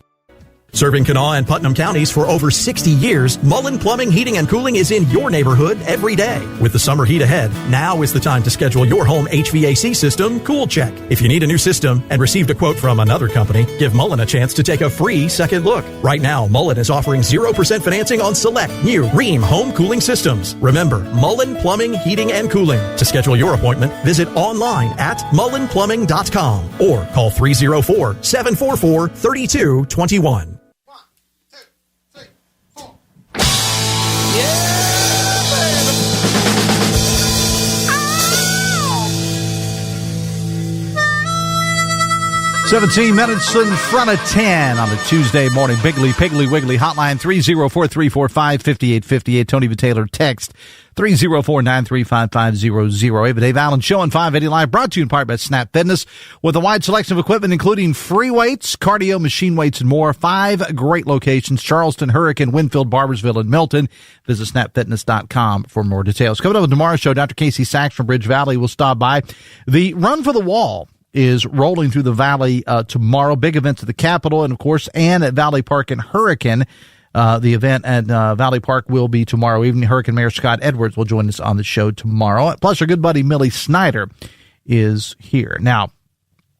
Serving Kanawha and Putnam counties for over 60 years, Mullen Plumbing, Heating, and Cooling is in your neighborhood every day. With the summer heat ahead, now is the time to schedule your home HVAC system cool check. If you need a new system and received a quote from another company, give Mullen a chance to take a free second look. Right now, Mullen is offering 0% financing on select new Rheem home cooling systems. Remember, Mullen Plumbing, Heating, and Cooling. To schedule your appointment, visit online at mullenplumbing.com or call 304-744-3221. 17 minutes in front of 10 on a Tuesday morning. Biggly, Piggly, Wiggly hotline 304-345-5858. Tony V. Taylor text 304-935-500. Ava Dave Allen Show on 580 Live, brought to you in part by Snap Fitness with a wide selection of equipment including free weights, cardio, machine weights, and more. 5 great locations: Charleston, Hurricane, Winfield, Barbersville, and Milton. Visit snapfitness.com for more details. Coming up on tomorrow's show, Dr. Casey Sachs from Bridge Valley will stop by. The Run for the Wall is rolling through the Valley tomorrow. Big events at the Capitol and, of course, and at Valley Park and Hurricane. The event at Valley Park will be tomorrow evening. Hurricane Mayor Scott Edwards will join us on the show tomorrow. Plus, our good buddy Millie Snyder is here. Now,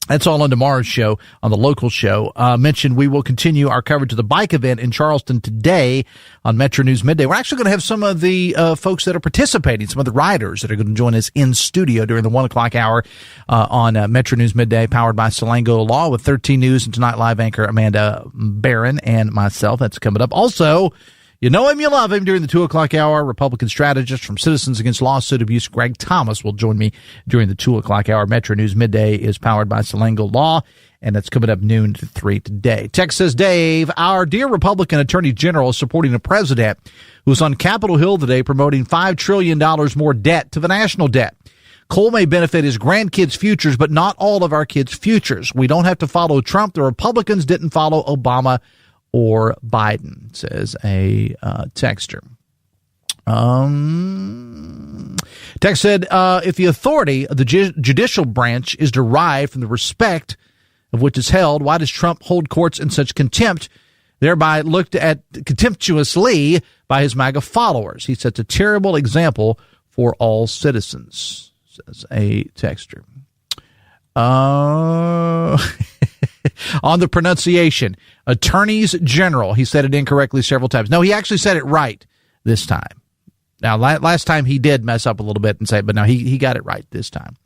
that's all on tomorrow's show, on the local show. Mentioned we will continue our coverage of the bike event in Charleston today on Metro News Midday. We're actually going to have some of the folks that are participating, some of the riders that are going to join us in studio during the 1 o'clock hour on Metro News Midday, powered by Salango Law, with 13 News and Tonight Live anchor Amanda Barron and myself. That's coming up. Also, you know him, you love him. During the 2 o'clock hour, Republican strategist from Citizens Against Lawsuit Abuse, Greg Thomas, will join me during the 2 o'clock hour. Metro News Midday is powered by Salango Law, and that's coming up noon to 3 today. Text says, Dave, our dear Republican Attorney General is supporting a president who's on Capitol Hill today promoting $5 trillion more debt to the national debt. Coal may benefit his grandkids' futures, but not all of our kids' futures. We don't have to follow Trump. The Republicans didn't follow Obama or Biden, says a texter. Text said, if the authority of the judicial branch is derived from the respect of which is held, why does Trump hold courts in such contempt, thereby looked at contemptuously by his MAGA followers? He sets a terrible example for all citizens, says a texter. On the pronunciation, attorneys general, he said it incorrectly several times. No, he actually said it right this time. Now, last time he did mess up a little bit and say, but no, he got it right this time.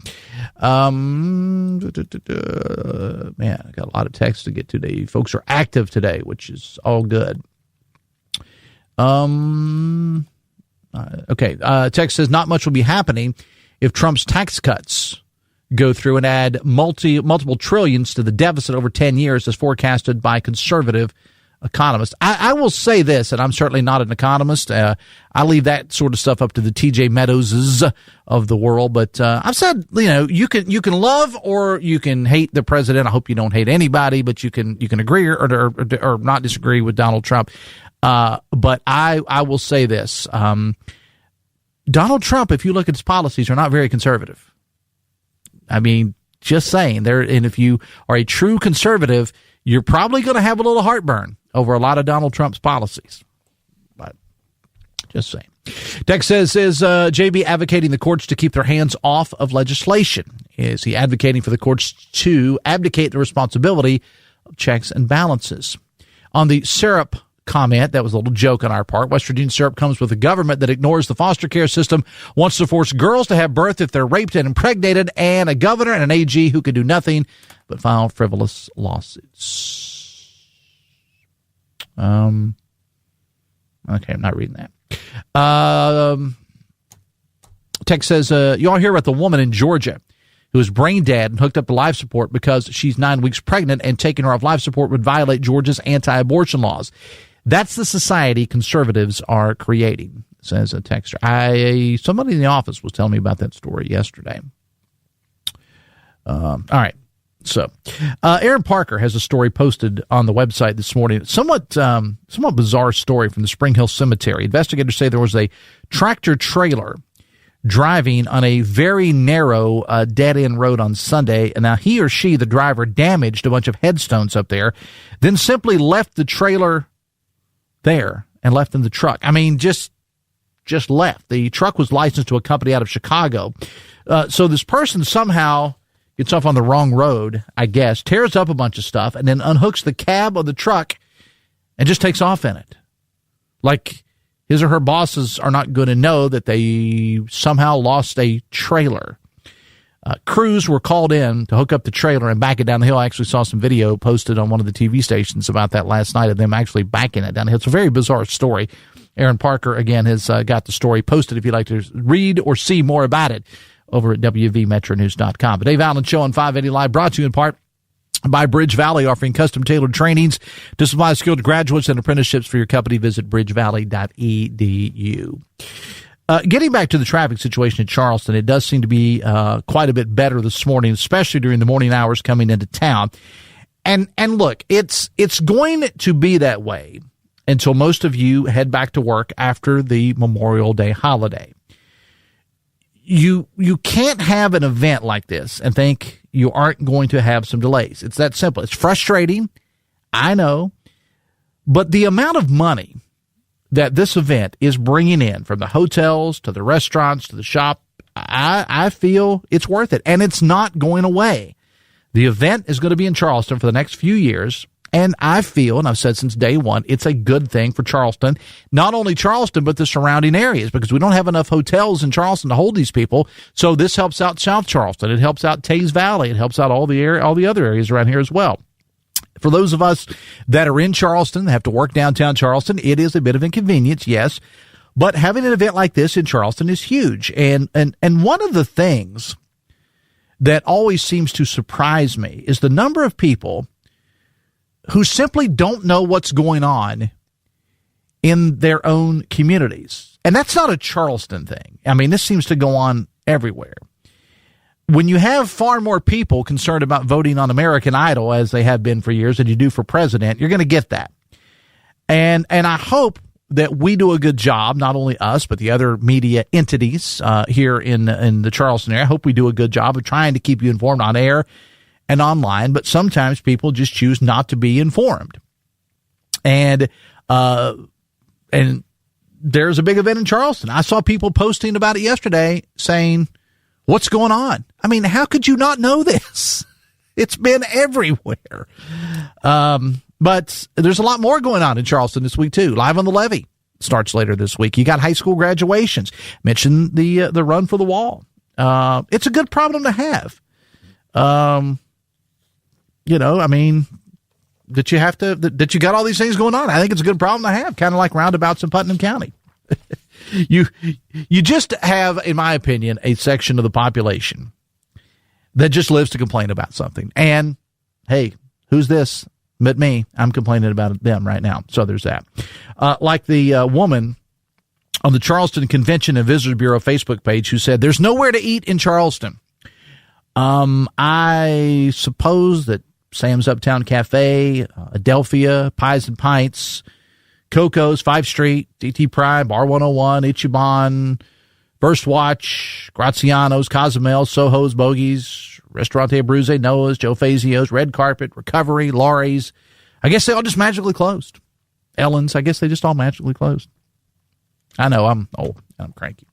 Man, I got a lot of texts to get today. You folks are active today, which is all good. Okay. Text says not much will be happening if Trump's tax cuts go through and add multiple trillions to the deficit over 10 years as forecasted by conservative economists. I will say this, and I'm certainly not an economist. I leave that sort of stuff up to the TJ Meadowses of the world. But I've said, you can love or you can hate the president. I hope you don't hate anybody, but you can agree or not disagree with Donald Trump. But I will say this. Donald Trump, if you look at his policies, are not very conservative. I mean, just saying. And if you are a true conservative, you're probably going to have a little heartburn over a lot of Donald Trump's policies. But just saying. Text says, is JB advocating the courts to keep their hands off of legislation? Is he advocating for the courts to abdicate the responsibility of checks and balances? On the syrup comment, that was a little joke on our part. West Virginia syrup comes with a government that ignores the foster care system, wants to force girls to have birth if they're raped and impregnated, and a governor and an AG who can do nothing but file frivolous lawsuits. Okay, I'm not reading that. Text says, you all hear about the woman in Georgia who was brain dead and hooked up to life support because she's 9 weeks pregnant, and taking her off life support would violate Georgia's anti-abortion laws. That's the society conservatives are creating, says a texter. Somebody in the office was telling me about that story yesterday. All right. So, Aaron Parker has a story posted on the website this morning. Somewhat bizarre story from the Spring Hill Cemetery. Investigators say there was a tractor trailer driving on a very narrow dead-end road on Sunday, and now he or she, the driver, damaged a bunch of headstones up there, then simply left the trailer there and left in the truck. I mean, just left. The truck was licensed to a company out of Chicago. So this person somehow gets off on the wrong road, I guess, tears up a bunch of stuff, and then unhooks the cab of the truck and just takes off in it. Like his or her bosses are not going to know that they somehow lost a trailer. Crews were called in to hook up the trailer and back it down the hill. I actually saw some video posted on one of the TV stations about that last night of them actually backing it down the hill. It's a very bizarre story. Aaron Parker, again, has got the story posted if you'd like to read or see more about it over at WVMetroNews.com. The Dave Allen Show on 580 Live, brought to you in part by Bridge Valley, offering custom-tailored trainings to supply skilled graduates and apprenticeships for your company. Visit bridgevalley.edu. Getting back to the traffic situation in Charleston, it does seem to be quite a bit better this morning, especially during the morning hours coming into town. And look, it's going to be that way until most of you head back to work after the Memorial Day holiday. You can't have an event like this and think you aren't going to have some delays. It's that simple. It's frustrating, I know, but the amount of money that this event is bringing in, from the hotels to the restaurants to the shop, I feel it's worth it, and it's not going away. The event is going to be in Charleston for the next few years, and I feel, and I've said since day one, it's a good thing for Charleston. Not only Charleston, but the surrounding areas, because we don't have enough hotels in Charleston to hold these people. So this helps out South Charleston. It helps out Taze Valley. It helps out all the other areas around here as well. For those of us that are in Charleston, have to work downtown Charleston, it is a bit of inconvenience, yes. But having an event like this in Charleston is huge. And one of the things that always seems to surprise me is the number of people who simply don't know what's going on in their own communities. And that's not a Charleston thing. I mean, this seems to go on everywhere. When you have far more people concerned about voting on American Idol, as they have been for years, than you do for president, you're going to get that. And I hope that we do a good job, not only us, but the other media entities here in the Charleston area. I hope we do a good job of trying to keep you informed on air and online, but sometimes people just choose not to be informed. And there's a big event in Charleston. I saw people posting about it yesterday saying, what's going on? I mean, how could you not know this? It's been everywhere. But there's a lot more going on in Charleston this week, too. Live on the Levee starts later this week. You got high school graduations. Mentioned the Run for the Wall. It's a good problem to have. I mean, that you got all these things going on. I think it's a good problem to have, kind of like roundabouts in Putnam County. You just have, in my opinion, a section of the population that just lives to complain about something. And, hey, who's this but me? I'm complaining about them right now. So there's that. Like the woman on the Charleston Convention and Visitor Bureau Facebook page who said, there's nowhere to eat in Charleston. I suppose that Sam's Uptown Cafe, Adelphia, Pies and Pints, Coco's, 5th Street, DT Prime, Bar 101, Ichiban, First Watch, Graziano's, Cozumel's, Soho's, Bogey's, Restaurante Abruzzi, Noah's, Joe Fazio's, Red Carpet, Recovery, Laurie's. I guess they all just magically closed. Ellen's, I guess they just all magically closed. I know, I'm old. I'm cranky.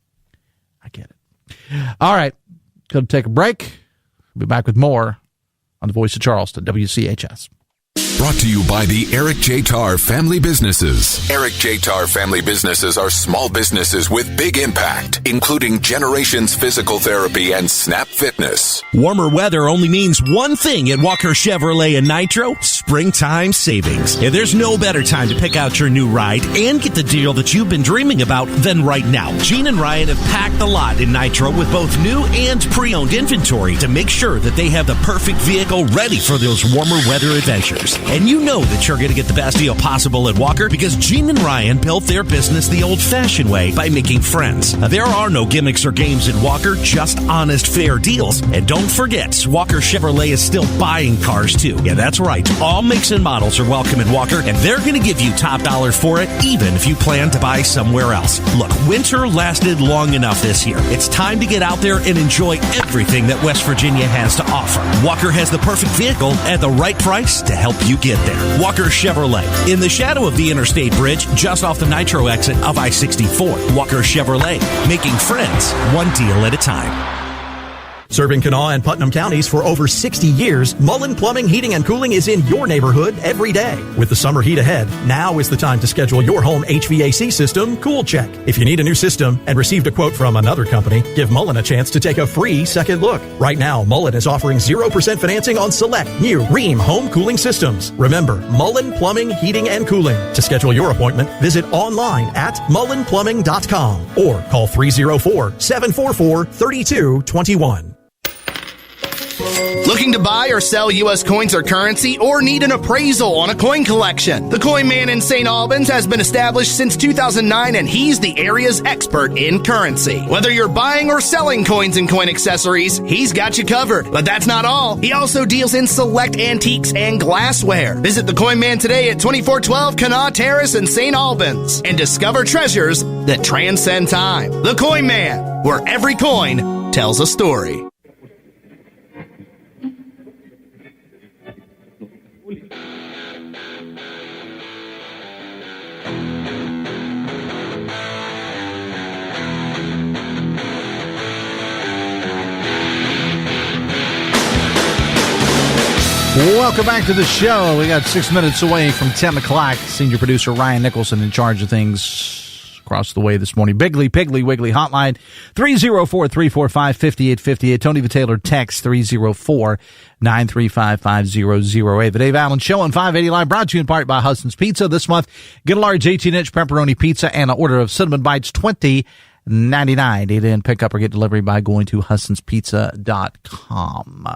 I get it. All right. Going to take a break. We'll be back with more on the Voice of Charleston, WCHS. Brought to you by the Eric J. Tarr Family Businesses. Eric J. Tarr Family Businesses are small businesses with big impact, including Generations Physical Therapy and Snap Fitness. Warmer weather only means one thing at Walker Chevrolet and Nitro: springtime savings. And there's no better time to pick out your new ride and get the deal that you've been dreaming about than right now. Gene and Ryan have packed the lot in Nitro with both new and pre-owned inventory to make sure that they have the perfect vehicle ready for those warmer weather adventures. And you know that you're going to get the best deal possible at Walker because Gene and Ryan built their business the old-fashioned way by making friends. Now, there are no gimmicks or games at Walker, just honest, fair deals. And don't forget, Walker Chevrolet is still buying cars, too. Yeah, that's right. All makes and models are welcome at Walker, and they're going to give you top dollar for it, even if you plan to buy somewhere else. Look, winter lasted long enough this year. It's time to get out there and enjoy everything that West Virginia has to offer. Walker has the perfect vehicle at the right price to help you get there. Walker Chevrolet, in the shadow of the Interstate Bridge, just off the Nitro exit of I-64. Walker Chevrolet, making friends one deal at a time. Serving Kanawha and Putnam counties for over 60 years, Mullen Plumbing, Heating, and Cooling is in your neighborhood every day. With the summer heat ahead, now is the time to schedule your home HVAC system cool check. If you need a new system and received a quote from another company, give Mullen a chance to take a free second look. Right now, Mullen is offering 0% financing on select new Rheem home cooling systems. Remember, Mullen Plumbing, Heating, and Cooling. To schedule your appointment, visit online at mullenplumbing.com or call 304-744-3221. Looking to buy or sell U.S. coins or currency, or need an appraisal on a coin collection? The Coin Man in St. Albans has been established since 2009, and he's the area's expert in currency. Whether you're buying or selling coins and coin accessories, he's got you covered. But that's not all. He also deals in select antiques and glassware. Visit the Coin Man today at 2412 Kanawha Terrace in St. Albans and discover treasures that transcend time. The Coin Man, where every coin tells a story. Welcome back to the show. We got 6 minutes away from 10 o'clock. Senior producer Ryan Nicholson in charge of things across the way this morning. Biggly, Piggly, Wiggly hotline, 304-345-5858. Tony the Taylor text, 304-935-5008. The Dave Allen Show on 580 Live, brought to you in part by Hudson's Pizza. This month, get a large 18-inch pepperoni pizza and an order of cinnamon bites, $20.99. Data and pick up or get delivery by going to Hudson'sPizza.com.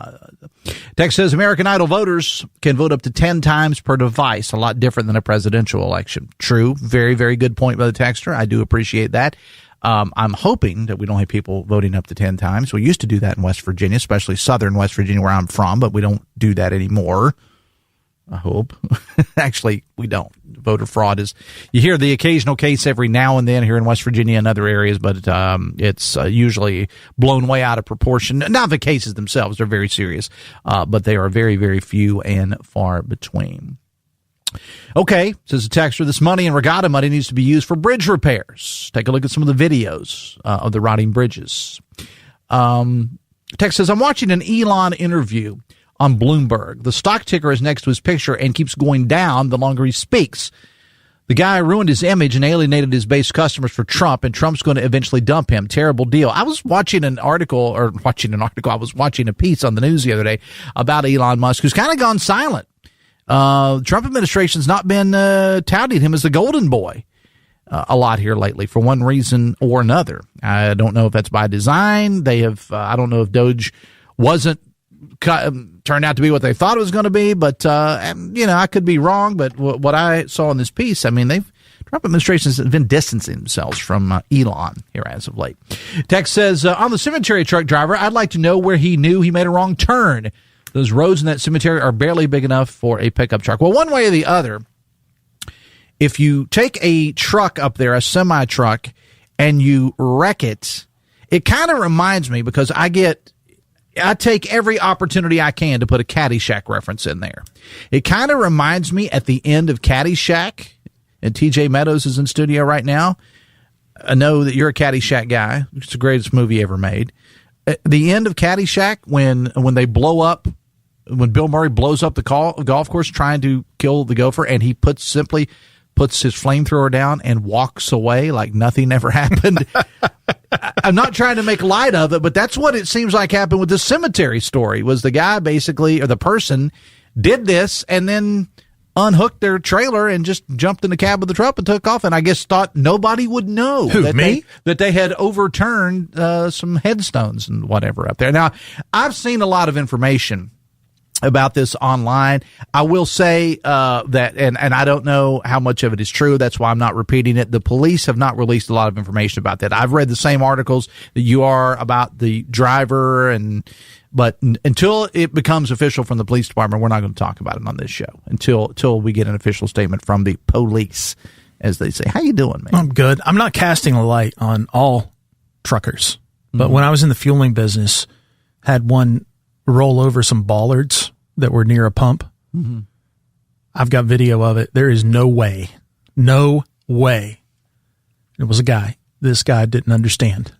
Text says American Idol voters can vote up to 10 times per device, a lot different than a presidential election. True. Very, very good point by the texter. I do appreciate that. I'm hoping that we don't have people voting up to 10 times. We used to do that in West Virginia, especially southern West Virginia where I'm from, but we don't do that anymore. I hope. Actually, we don't. Voter fraud is, you hear the occasional case every now and then here in West Virginia and other areas, but it's usually blown way out of proportion. Not the cases themselves, they're very serious, but they are very, very few and far between. Okay, says the texter, this money and regatta money needs to be used for bridge repairs. Take a look at some of the videos of the rotting bridges. Text says, I'm watching an Elon interview on Bloomberg. The stock ticker is next to his picture and keeps going down the longer he speaks. The guy ruined his image and alienated his base customers for Trump, and Trump's going to eventually dump him. Terrible deal. I was watching I was watching a piece on the news the other day about Elon Musk, who's kind of gone silent. Trump administration's not been touting him as the golden boy a lot here lately for one reason or another. I don't know if that's by design. They have, I don't know if Doge wasn't turned out to be what they thought it was going to be, but I could be wrong. But what I saw in this piece, I mean, Trump administrations have been distancing themselves from Elon here as of late. Text says, on the cemetery truck driver, I'd like to know where he knew he made a wrong turn. Those roads in that cemetery are barely big enough for a pickup truck. Well, one way or the other, if you take a truck up there, a semi-truck, and you wreck it, it kind of reminds me, because I take every opportunity I can to put a Caddyshack reference in there. It kind of reminds me at the end of Caddyshack, and TJ Meadows is in studio right now. I know that you're a Caddyshack guy. It's the greatest movie ever made. At the end of Caddyshack, when they blow up when Bill Murray blows up the golf course trying to kill the gopher, and he simply puts his flamethrower down and walks away like nothing ever happened. I'm not trying to make light of it, but that's what it seems like happened with the cemetery story. Was the guy basically, or the person, did this and then unhooked their trailer and just jumped in the cab of the truck and took off, and I guess thought nobody would know that they had overturned some headstones and whatever up there. Now, I've seen a lot of information about this online. I will say that, and I don't know how much of it is true. That's why I'm not repeating it. The police have not released a lot of information about that. I've read the same articles that you are about the driver, but until it becomes official from the police department, we're not going to talk about it on this show until we get an official statement from the police, as they say. How you doing, man? I'm good. I'm not casting a light on all truckers, but when I was in the fueling business, had one roll over some bollards that were near a pump. Mm-hmm. I've got video of it. There is no way. It was a guy. This guy didn't understand.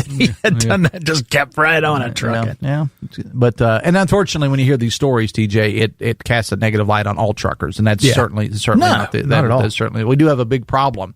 He had done that, just kept right on it, trucking. Yeah. But, and unfortunately, when you hear these stories, TJ, it casts a negative light on all truckers. And that's certainly not at all. Certainly, we do have a big problem.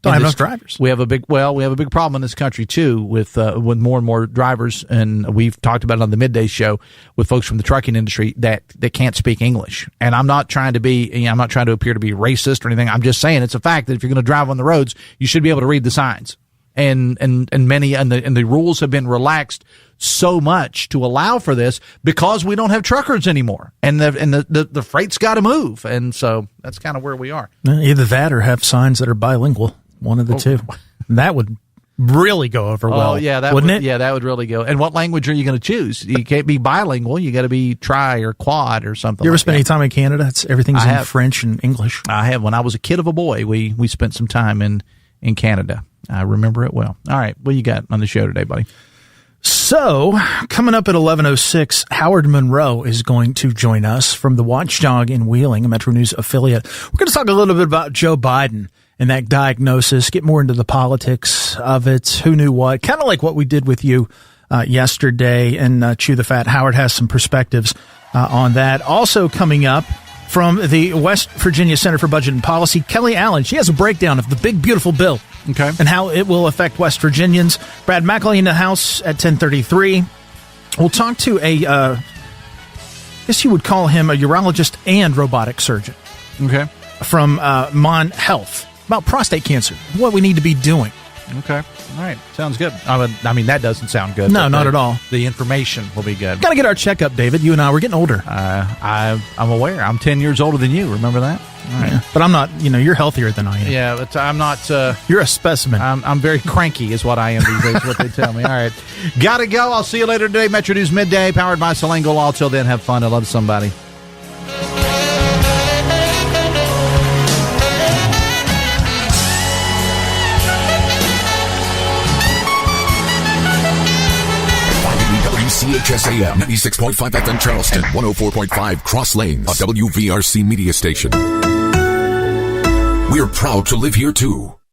Don't have enough drivers. We have a big problem in this country too, with more and more drivers, and we've talked about it on the midday show with folks from the trucking industry that can't speak English. And I'm not trying to I'm not trying to appear to be racist or anything. I'm just saying it's a fact that if you're going to drive on the roads, you should be able to read the signs. And the rules have been relaxed so much to allow for this because we don't have truckers anymore, and the freight's got to move, and so that's kind of where we are. Either that or have signs that are bilingual. One of the two. That would really go over well. Oh, yeah, wouldn't it? Yeah, that would really go. And what language are you going to choose? You can't be bilingual. You got to be tri or quad or something. You ever spent any time in Canada? Everything's in French and English. I have. When I was a kid of a boy, we spent some time in Canada. I remember it well. All right, what you got on the show today, buddy? So, coming up at 11:06, Howard Monroe is going to join us from the Watchdog in Wheeling, a Metro News affiliate. We're going to talk a little bit about Joe Biden and that diagnosis, get more into the politics of it, who knew what, kind of like what we did with you yesterday, and Chew the Fat. Howard has some perspectives on that. Also coming up from the West Virginia Center for Budget and Policy, Kelly Allen. She has a breakdown of the big, beautiful bill. Okay. And how it will affect West Virginians. Brad McElhenney in the house at 10:33. We'll talk to I guess you would call him a urologist and robotic surgeon. Okay. From Mon Health about prostate cancer, what we need to be doing. Okay. All right. Sounds good. I mean, that doesn't sound good. No, not at all. The information will be good. Got to get our checkup, David. You and I, we're getting older. I'm aware. I'm 10 years older than you. Remember that? All right. Yeah. But I'm not, you're healthier than I am. Yeah, but I'm not. You're a specimen. I'm very cranky is what I am these days, what they tell me. All right. Got to go. I'll see you later today. Metro News Midday, powered by Selingo Law. Till then, have fun. I love somebody. WCHS AM 96.5 FM Charleston, 104.5 Cross Lanes, a WVRC media station. We're proud to live here too.